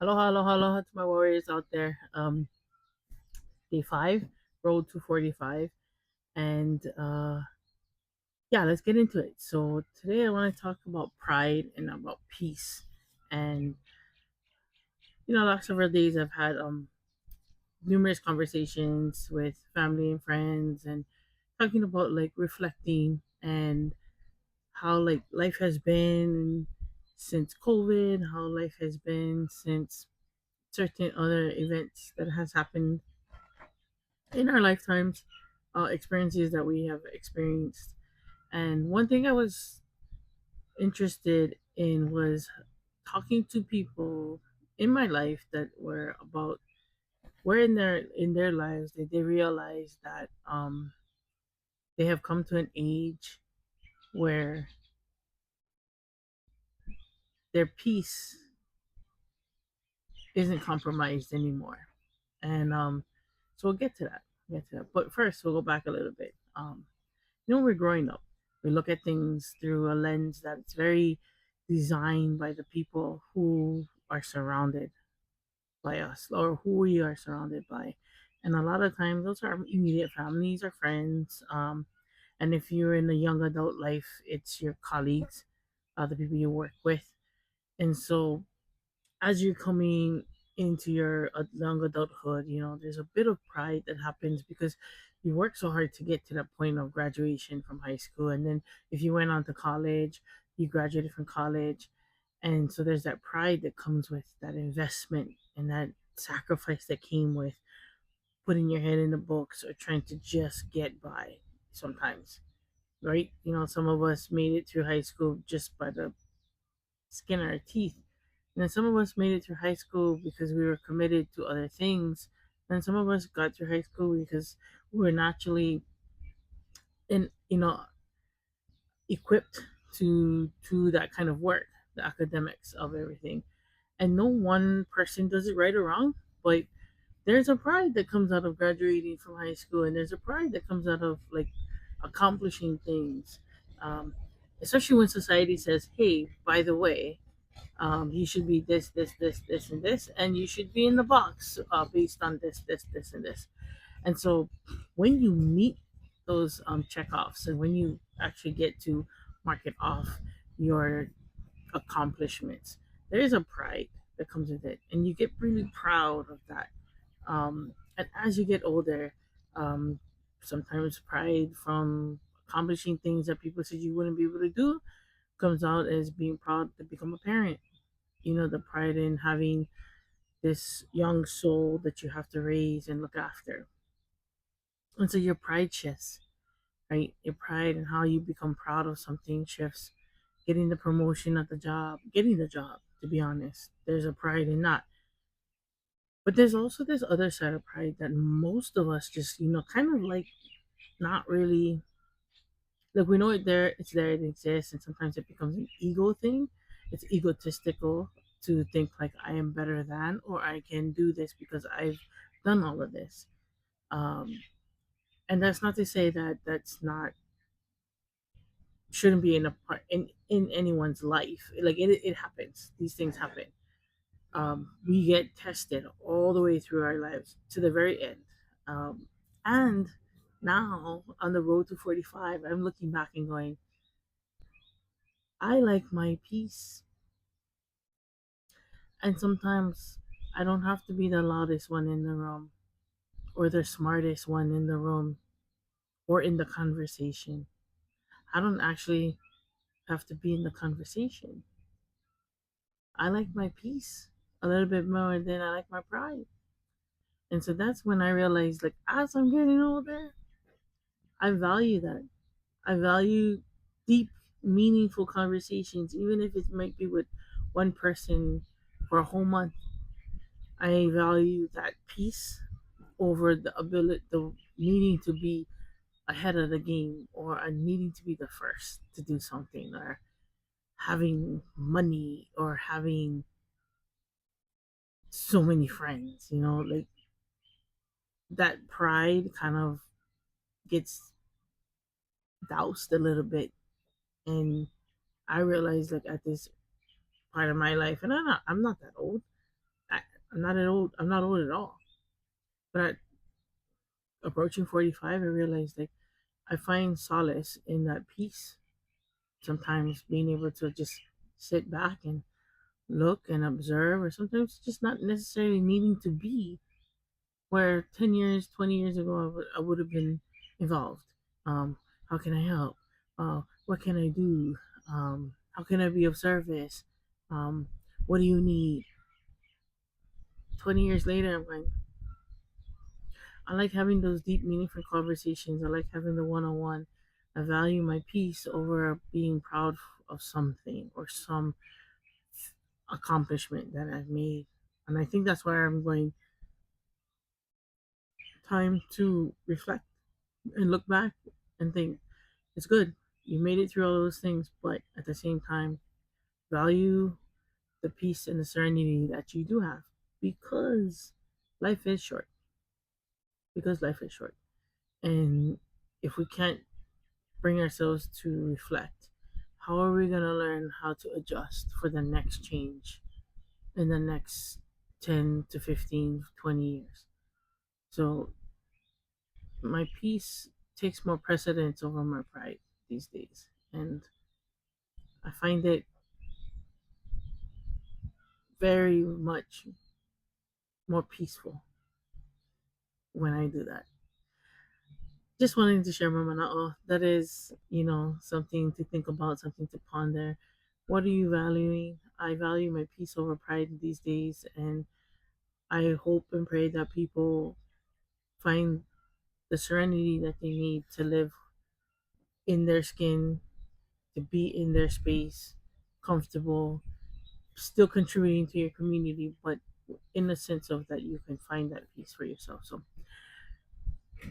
Aloha to my warriors out there. Day five, road to 45. And yeah, let's get into it. So, today I want to talk about pride and about peace. And, last several days I've had numerous conversations with family and friends and talking about like reflecting and how like life has been since COVID, how life has been since certain other events that has happened in our lifetimes, experiences that we have experienced. And one thing I was interested in was talking to people in my life that were about where in their lives that they realize that they have come to an age where their peace isn't compromised anymore. And so we'll get to that. Get to that. But first, we'll go back a little bit. When we're growing up, we look at things through a lens that's very designed by the people who are surrounded by us or who we are surrounded by. And a lot of times, those are our immediate families or friends. And if you're in the young adult life, it's your colleagues, the people you work with. And so as you're coming into your young adulthood, there's a bit of pride that happens because you work so hard to get to that point of graduation from high school. And then if you went on to college, you graduated from college. And so there's that pride that comes with that investment and that sacrifice that came with putting your head in the books or trying to just get by sometimes, right? Some of us made it through high school just by the skin of our teeth. And then some of us made it through high school because we were committed to other things. And some of us got through high school because we were naturally in equipped to that kind of work, the academics of everything. And no one person does it right or wrong, but there's a pride that comes out of graduating from high school, and there's a pride that comes out of like accomplishing things. Um, Especially when society says, "Hey, by the way, you should be this, and this, and you should be in the box based on this, and this." And so, when you meet those checkoffs, and when you actually get to mark it off your accomplishments, there is a pride that comes with it, and you get really proud of that. And as you get older, um, sometimes pride from accomplishing things that people said you wouldn't be able to do comes out as being proud to become a parent. The pride in having this young soul that you have to raise and look after. And so your pride shifts, right? Your pride and how you become proud of something shifts. Getting the promotion at the job, getting the job, to be honest. There's a pride in that. But there's also this other side of pride that most of us just, kind of like not really like we know it's there, it exists, and sometimes it becomes an ego thing. It's egotistical to think like I am better than or I can do this because I've done all of this. Um, and that's not to say that that's not shouldn't be in a part in anyone's life. Like it happens. These things happen. We get tested all the way through our lives to the very end. And now on the road to 45, I'm looking back and going, I like my peace. And sometimes I don't have to be the loudest one in the room or the smartest one in the room or in the conversation. I don't actually have to be in the conversation. I like my peace a little bit more than I like my pride. And so that's when I realized, like, as I'm getting older, I value that. I value deep, meaningful conversations, even if it might be with one person for a whole month. I value that peace over the needing to be ahead of the game or a needing to be the first to do something or having money or having so many friends. Like that pride kind of gets doused a little bit, and I realized like at this part of my life, and I'm not that old. I'm not old at all. But at approaching 45, I realized like I find solace in that peace. Sometimes being able to just sit back and look and observe, or sometimes just not necessarily needing to be where 10 years, 20 years ago I would have been involved. How can I help? What can I do? How can I be of service? Um, what do you need? 20 years later, I'm like, I like having those deep, meaningful conversations. I like having the one on one. I value my peace over being proud of something or some accomplishment that I've made. And I think that's where I'm going time to reflect and look back and think it's good. You made it through all those things, but at the same time, value the peace and the serenity that you do have because life is short. Because life is short. And if we can't bring ourselves to reflect, how are we going to learn how to adjust for the next change in the next 10 to 15, 20 years? So my peace takes more precedence over my pride these days. And I find it very much more peaceful when I do that. Just wanting to share my manao. That is, something to think about, something to ponder. What are you valuing? I value my peace over pride these days, and I hope and pray that people find the serenity that they need to live in their skin, to be in their space, comfortable, still contributing to your community, but in the sense of that you can find that peace for yourself. So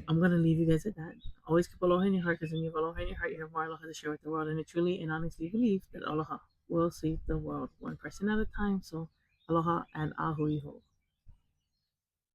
I'm gonna leave you guys at that. Always keep aloha in your heart, because when you have aloha in your heart, you have more aloha to share with the world. And I truly and honestly believe that aloha will save the world one person at a time. So aloha and ahui ho.